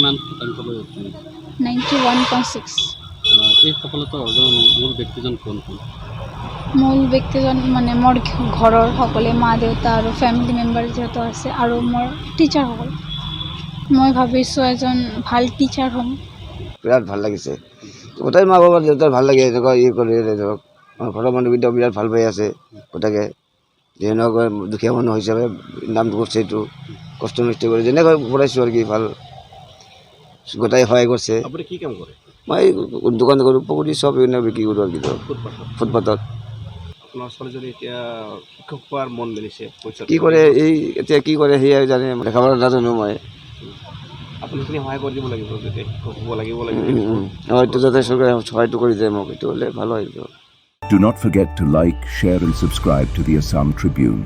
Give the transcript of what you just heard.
কিমান শতাংশ লৈ উঠিছে? 91.6। এই সফলতা অৰ্জনৰ মূল ব্যক্তিজন কোন? মূল ব্যক্তিজন মানে মোৰ ঘৰৰ সকলে, মা দেউতা আৰু ফেমিলি মেম্বাৰ যিহেতু আছে, আৰু মোৰ টিচাৰসকল। মই ভাবিছোঁ এজন ভাল টিচাৰ হ'ম। বিৰাট ভাল লাগিছে, গোটেই মা বাবা দেউতাৰ ভাল লাগে এনেকুৱা কৰি ধৰক আমাৰ ঘৰৰ মানুহকেইটাও বিৰাট ভাল পাই আছে গোটাকে। যেনেকুৱা দুখীয়া মানুহ হিচাপে নামটো কৰিছে, এইটো কষ্ট মষ্ট কৰি যেনেকৈ পঢ়াইছোঁ আৰু কি ভাল গোটাই সহায় কৰিছে। আপুনি কি কাম কৰে? মই দোকান কৰোঁ, পকৰি চব এইবিলাক বিক্ৰী কৰোঁ আৰু কি ধৰক ফুটপাথত। আপোনাৰ ছোৱালীজনী এতিয়া শিক্ষক হোৱাৰ মন মেলিছে, কি কৰে এই এতিয়া কি কৰে সেয়াই জানে, দেখাব নাজানো মই। আপুনি সেইখিনি সহায় কৰি দিব লাগিব, যাতে শিক্ষক হ'ব লাগিব। এইটো যাতে চৰকাৰে সহায়টো কৰি দিয়ে মোক, এইটো হ'লে ভাল হয়। Do not forget to like, share and subscribe to the Assam Tribune.